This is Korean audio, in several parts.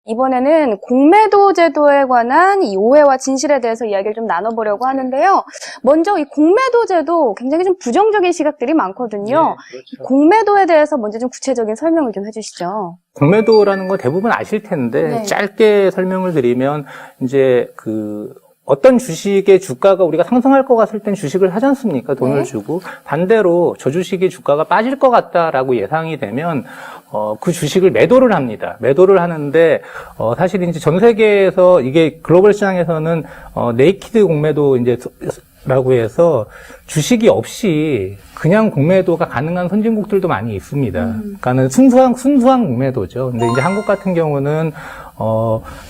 이번에는 공매도 제도에 관한 이 오해와 진실에 대해서 이야기를 좀 나눠보려고 하는데요. 먼저 이 공매도 제도 굉장히 좀 부정적인 시각들이 많거든요. 네, 그렇죠. 공매도에 대해서 먼저 좀 구체적인 설명을 좀 해주시죠. 공매도라는 건 대부분 아실 텐데 네. 짧게 설명을 드리면 이제 어떤 주식의 주가가 우리가 상승할 것 같을 땐 주식을 하지 않습니까? 돈을 네. 주고 반대로 저 주식의 주가가 빠질 것 같다라고 예상이 되면 그 주식을 매도를 합니다. 매도를 하는데 사실 이제 전 세계에서 이게 글로벌 시장에서는 네이키드 공매도 이제 라고 해서 주식이 없이 그냥 공매도가 가능한 선진국들도 많이 있습니다. 그러니까는 순수한 공매도죠. 근데 이제 한국 같은 경우는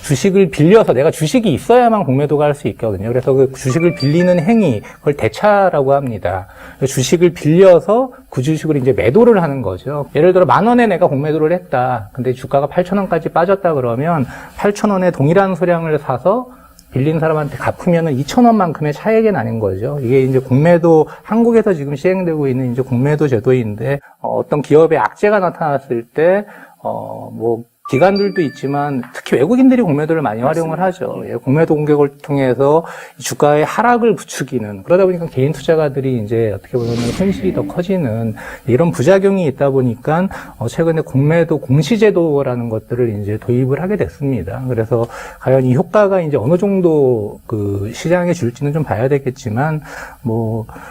주식을 빌려서 내가 주식이 있어야만 공매도가 할 수 있거든요. 그래서 그 주식을 빌리는 행위, 그걸 대차라고 합니다. 주식을 빌려서 그 주식을 이제 매도를 하는 거죠. 예를 들어 10,000원에 내가 공매도를 했다. 근데 주가가 8,000원까지 빠졌다 그러면 8,000원에 동일한 수량을 사서 빌린 사람한테 갚으면은 2,000원만큼의 차액이 나는 거죠. 이게 이제 공매도, 한국에서 지금 시행되고 있는 이제 공매도 제도인데, 어떤 기업의 악재가 나타났을 때, 기관들도 있지만 특히 외국인들이 공매도를 많이 활용을 하죠. 예, 공매도 공격을 통해서 주가의 하락을 부추기는, 그러다 보니까 개인 투자가들이 이제 어떻게 보면 손실이 더 커지는 이런 부작용이 있다 보니까 최근에 공매도 공시제도라는 것들을 이제 도입을 하게 됐습니다. 그래서 과연 이 효과가 이제 어느 정도 그 시장에 줄지는 좀 봐야 되겠지만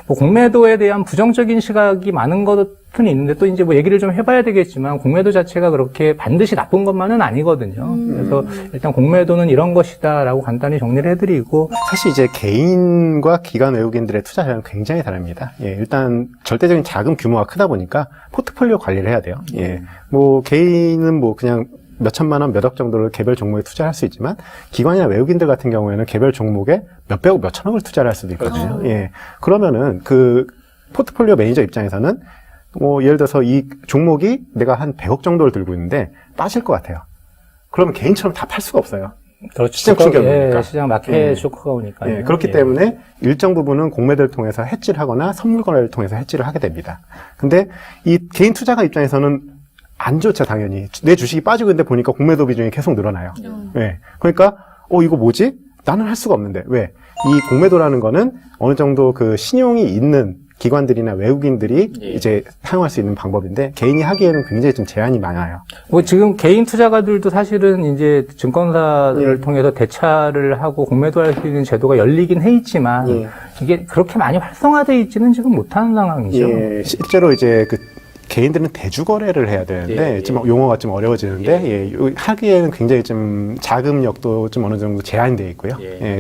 공매도에 대한 부정적인 시각이 많은 것은 있는데 또 이제 얘기를 좀 해봐야 되겠지만 공매도 자체가 그렇게 반드시 나쁜 것만은 아니거든요. 그래서 일단 공매도는 이런 것이다라고 간단히 정리를 해드리고, 사실 이제 개인과 기관 외국인들의 투자 자료는 굉장히 다릅니다. 예, 일단 절대적인 자금 규모가 크다 보니까 포트폴리오 관리를 해야 돼요. 예, 개인은 그냥 몇 천만 원, 몇 억 정도를 개별 종목에 투자할 수 있지만 기관이나 외국인들 같은 경우에는 개별 종목에 몇백억, 몇천억을 투자를 할 수도 있거든요. 그렇죠. 예, 그러면은 그 포트폴리오 매니저 입장에서는 예를 들어서 이 종목이 내가 한 100억 정도를 들고 있는데 빠질 것 같아요. 그러면 개인처럼 다 팔 수가 없어요. 그렇죠. 시장 충격이 오니까. 예, 시장 마켓 쇼크가 오니까. 예, 그렇기 때문에 일정 부분은 공매도를 통해서 해지를 하거나 선물 거래를 통해서 해지를 하게 됩니다. 근데 이 개인 투자가 입장에서는 안 좋죠, 당연히. 내 주식이 빠지고 있는데 보니까 공매도 비중이 계속 늘어나요. 예. 그러니까, 이거 뭐지? 나는 할 수가 없는데. 왜? 이 공매도라는 거는 어느 정도 그 신용이 있는 기관들이나 외국인들이 이제 사용할 수 있는 방법인데 개인이 하기에는 굉장히 좀 제한이 많아요. 지금 개인 투자가들도 사실은 이제 증권사를 통해서 대차를 하고 공매도할 수 있는 제도가 열리긴 해 있지만 이게 그렇게 많이 활성화되어 있지는 지금 못하는 상황이죠. 예, 실제로 이제 개인들은 대주거래를 해야 되는데 좀 용어가 좀 어려워지는데 하기에는 굉장히 좀 자금력도 좀 어느 정도 제한되어 있고요.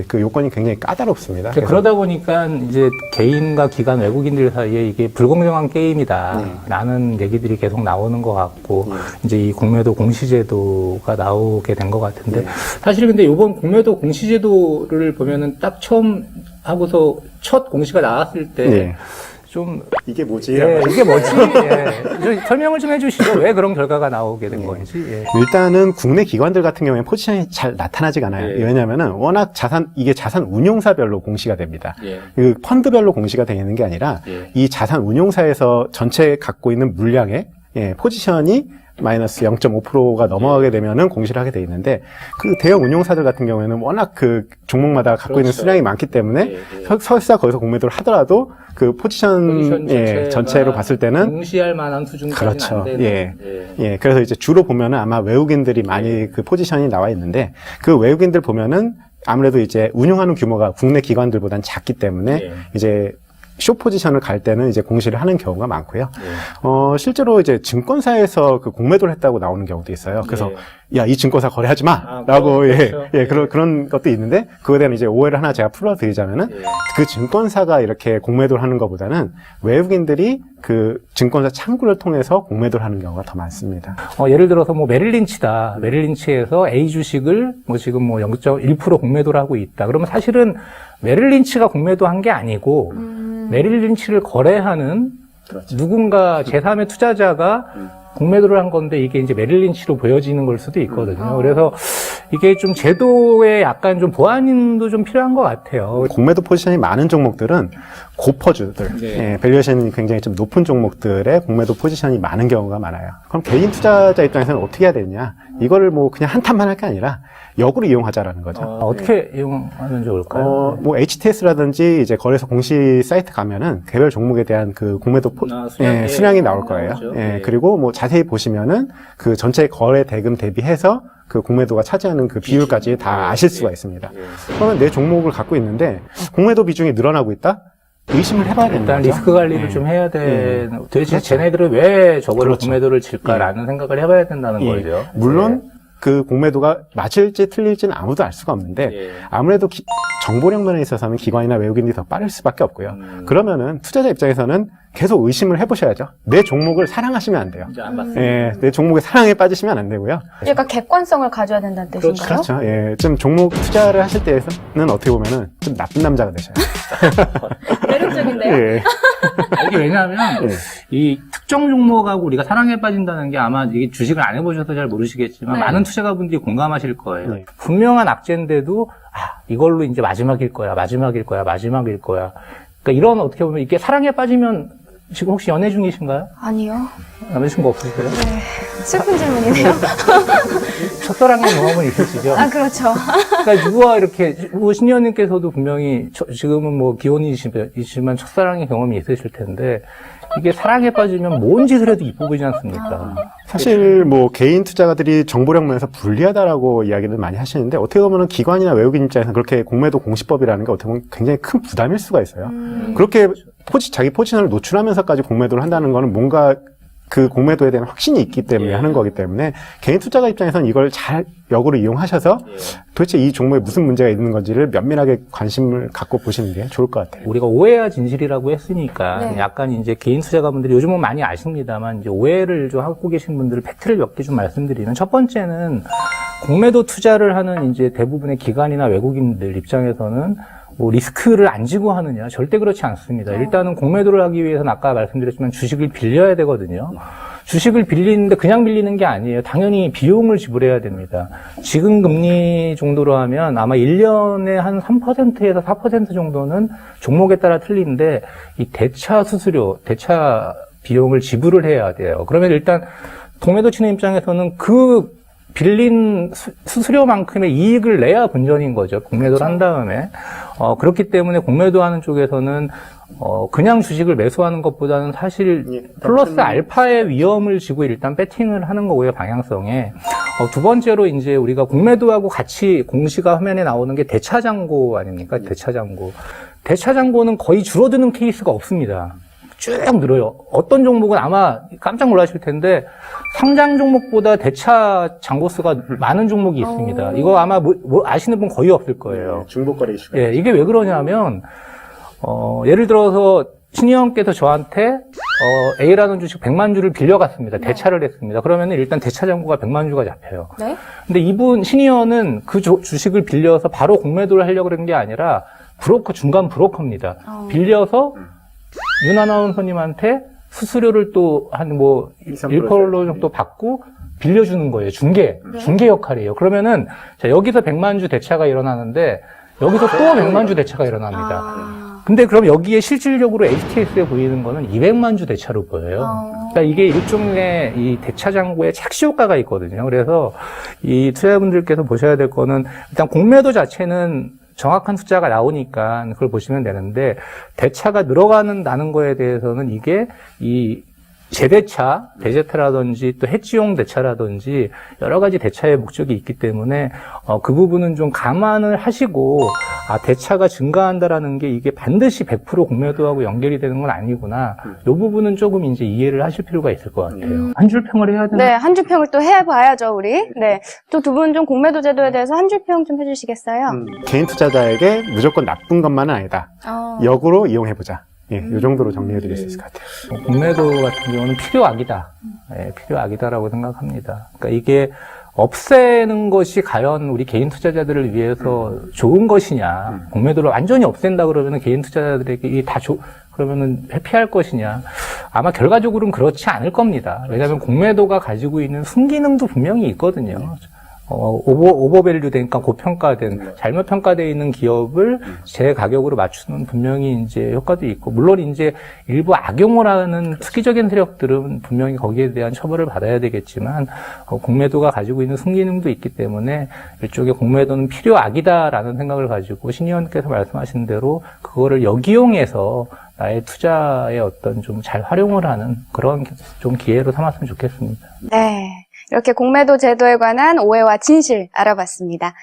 그 요건이 굉장히 까다롭습니다. 그러다 보니까 이제 개인과 기관 외국인들 사이에 이게 불공정한 게임이다라는 얘기들이 계속 나오는 것 같고 이제 이 공매도 공시제도가 나오게 된 것 같은데 사실 근데 이번 공매도 공시제도를 보면은 딱 처음 하고서 첫 공시가 나왔을 때 좀 이게 뭐지? 이게 뭐지? 좀 설명을 좀 해주시죠. 왜 그런 결과가 나오게 된 건지. 일단은 국내 기관들 같은 경우에는 포지션이 잘 나타나지가 않아요. 왜냐하면은 워낙 이게 자산 운용사별로 공시가 됩니다. 그 펀드별로 공시가 되는 게 아니라 이 자산 운용사에서 전체 갖고 있는 물량의 포지션이 마이너스 0.5%가 넘어가게 되면은 공시를 하게 돼 있는데 그 대형 운용사들 같은 경우에는 워낙 그 종목마다 갖고 있는 수량이 많기 때문에 설사 거기서 공매도를 하더라도 그 포지션 전체로 봤을 때는 공시할 만한 수준까지는 안 되는. 그래서 이제 주로 보면은 아마 외국인들이 많이 그 포지션이 나와 있는데 그 외국인들 보면은 아무래도 이제 운용하는 규모가 국내 기관들보다는 작기 때문에 이제 숏 포지션을 갈 때는 이제 공시를 하는 경우가 많고요. 실제로 이제 증권사에서 그 공매도를 했다고 나오는 경우도 있어요. 그래서 야, 이 증권사 거래하지 마! 라고, 그런 것도 있는데, 그거에 대한 이제 오해를 하나 제가 풀어드리자면은, 그 증권사가 이렇게 공매도를 하는 것보다는 외국인들이 그 증권사 창구를 통해서 공매도를 하는 경우가 더 많습니다. 예를 들어서 메릴린치다. 메릴린치에서 A 주식을 지금 0.1% 공매도를 하고 있다. 그러면 사실은 메릴린치가 공매도 한 게 아니고, 메릴린치를 거래하는 누군가 제3의 투자자가 공매도를 한 건데 이게 이제 메릴린치로 보여지는 걸 수도 있거든요. 그래서 이게 좀 제도에 약간 좀 보완도 좀 필요한 것 같아요. 공매도 포지션이 많은 종목들은 고퍼주들, 밸류에이션이 굉장히 좀 높은 종목들의 공매도 포지션이 많은 경우가 많아요. 그럼 개인 투자자 입장에서는 어떻게 해야 되냐? 이거를 뭐 그냥 한탄만 할 게 아니라 역으로 이용하자라는 거죠. 어떻게 이용하면 좋을까요? 뭐 HTS라든지 이제 거래소 공시 사이트 가면은 개별 종목에 대한 그 공매도 수량이 나올 거예요. 나오죠. 그리고 뭐 자세히 보시면은 그 전체 거래 대금 대비해서 그 공매도가 차지하는 그 비율까지 다 아실 수가 있습니다. 그러면 내 종목을 갖고 있는데 공매도 비중이 늘어나고 있다? 의심을 해봐야 되는 일단 거죠. 리스크 관리를 좀 해야 돼. 도대체 쟤네들은 왜 저거를 그렇죠. 공매도를 칠까라는 생각을 해봐야 된다는 거죠. 물론 그 공매도가 맞을지 틀릴지는 아무도 알 수가 없는데 아무래도 정보력 면에 있어서는 기관이나 외국인들이 더 빠를 수밖에 없고요. 그러면은 투자자 입장에서는 계속 의심을 해보셔야죠. 내 종목을 사랑하시면 안 돼요. 이제 안 봤습니다. 내 종목의 사랑에 빠지시면 안 되고요. 그러니까 객관성을 가져야 된다는 뜻인가요? 그렇죠. 좀 종목 투자를 하실 때는 어떻게 보면은 좀 나쁜 남자가 되셔야 돼요. 매력적인데요? 예. 이게 왜냐하면 이 특정 종목하고 우리가 사랑에 빠진다는 게 아마 이게 주식을 안 해보셔서 잘 모르시겠지만 네. 많은 투자가분들이 공감하실 거예요. 네. 분명한 악재인데도 이걸로 이제 마지막일 거야. 그러니까 이런 어떻게 보면 이게 사랑에 빠지면 지금 혹시 연애 중이신가요? 아니요. 남자친구 없으세요? 슬픈 질문이네요. 첫사랑의 경험은 있으시죠? 아, 그렇죠. 그러니까 누가 이렇게 신의원님께서도 분명히 지금은 뭐 기혼이시지만 첫사랑의 경험이 있으실 텐데 이게 사랑에 빠지면 뭔 짓을 해도 이뻐 보이지 않습니까? 사실 뭐 개인 투자가들이 정보력 면에서 불리하다라고 이야기를 많이 하시는데 어떻게 보면 기관이나 외국인 입장에서는 그렇게 공매도 공시법이라는 게 어떻게 보면 굉장히 큰 부담일 수가 있어요. 그렇게 자기 포지션을 노출하면서까지 공매도를 한다는 거는 뭔가 그 공매도에 대한 확신이 있기 때문에 하는 거기 때문에 개인 투자가 입장에서는 이걸 잘 역으로 이용하셔서 도대체 이 종목에 무슨 문제가 있는 건지를 면밀하게 관심을 갖고 보시는 게 좋을 것 같아요. 우리가 오해야 진실이라고 했으니까 네. 약간 이제 개인 투자가분들이 요즘은 많이 아십니다만 이제 오해를 좀 하고 계신 분들 팩트를 몇 개 좀 말씀드리면 첫 번째는 공매도 투자를 하는 이제 대부분의 기관이나 외국인들 입장에서는 뭐 리스크를 안 지고 하느냐 절대 그렇지 않습니다. 일단은 공매도를 하기 위해서는 아까 말씀드렸지만 주식을 빌려야 되거든요. 주식을 빌리는데 그냥 빌리는 게 아니에요. 당연히 비용을 지불해야 됩니다. 지금 금리 정도로 하면 아마 1년에 한 3%에서 4% 정도는 종목에 따라 틀린데 이 대차 수수료, 대차 비용을 지불을 해야 돼요. 그러면 일단 공매도 치는 입장에서는 그 빌린 수수료만큼의 이익을 내야 본전인 거죠. 공매도를 한 다음에. 그렇기 때문에 공매도하는 쪽에서는 그냥 주식을 매수하는 것보다는 사실 플러스 알파의 위험을 지고 일단 배팅을 하는 거고요, 방향성에. 두 번째로 이제 우리가 공매도하고 같이 공시가 화면에 나오는 게 대차장고 아닙니까? 대차장고. 대차장고는 거의 줄어드는 케이스가 없습니다. 쭉 늘어요. 어떤 종목은 아마 깜짝 놀라실 텐데 상장 종목보다 대차 잔고수가 많은 종목이 있습니다. 이거 아마 뭐 아시는 분 거의 없을 거예요. 중복거래 이슈가. 예, 이게 왜 그러냐면 예를 들어서 신의원께서 저한테 A라는 주식 100만 주를 빌려갔습니다. 대차를 했습니다. 그러면 일단 대차 잔고가 100만 주가 잡혀요. 네? 근데 이분 신의원은 그 주식을 빌려서 바로 공매도를 하려고 그런 게 아니라 중간 브로커입니다. 빌려서 윤 아나운서님한테 수수료를 또 한 뭐 1% 정도 받고 빌려주는 거예요. 중개 역할이에요. 그러면은 자, 여기서 100만 주 대차가 일어나는데 여기서 또 100만 주 대차가 일어납니다. 근데 그럼 여기에 실질적으로 HTS에 보이는 거는 200만 주 대차로 보여요. 그러니까 이게 일종의 이 대차 잔고의 착시 효과가 있거든요. 그래서 이 투자자분들께서 보셔야 될 거는 일단 공매도 자체는 정확한 숫자가 나오니까 그걸 보시면 되는데 대차가 늘어가는 거에 대해서는 이게 이 재대차, 대제타라든지 또 해지용 대차라든지 여러 가지 대차의 목적이 있기 때문에 그 부분은 좀 감안을 하시고 대차가 증가한다라는 게 이게 반드시 100% 공매도하고 연결이 되는 건 아니구나. 이 부분은 조금 이제 이해를 하실 필요가 있을 것 같아요. 한 줄 평을 해야 되나? 네, 한 줄 평을 또 해봐야죠, 우리. 네. 또 두 분 좀 공매도 제도에 대해서 한 줄 평 좀 해주시겠어요? 개인 투자자에게 무조건 나쁜 것만은 아니다. 역으로 이용해보자. 이 정도로 정리해드릴 수 있을 것 같아요. 공매도 같은 경우는 필요악이다. 필요악이다라고 생각합니다. 그러니까 이게 없애는 것이 과연 우리 개인 투자자들을 위해서 좋은 것이냐. 공매도를 완전히 없앤다 그러면 개인 투자자들에게 이게 그러면은 회피할 것이냐. 아마 결과적으로는 그렇지 않을 겁니다. 왜냐하면 공매도가 가지고 있는 순기능도 분명히 있거든요. 오버밸류된, 그러니까 고평가된, 잘못 평가되어 있는 기업을 제 가격으로 맞추는 분명히 이제 효과도 있고, 물론 이제 일부 악용을 하는 투기적인 세력들은 분명히 거기에 대한 처벌을 받아야 되겠지만, 공매도가 가지고 있는 순기능도 있기 때문에 일종의 공매도는 필요악이다라는 생각을 가지고 신 의원께서 말씀하신 대로 그거를 역이용해서 나의 투자에 어떤 좀 잘 활용을 하는 그런 좀 기회로 삼았으면 좋겠습니다. 네. 이렇게 공매도 제도에 관한 오해와 진실 알아봤습니다.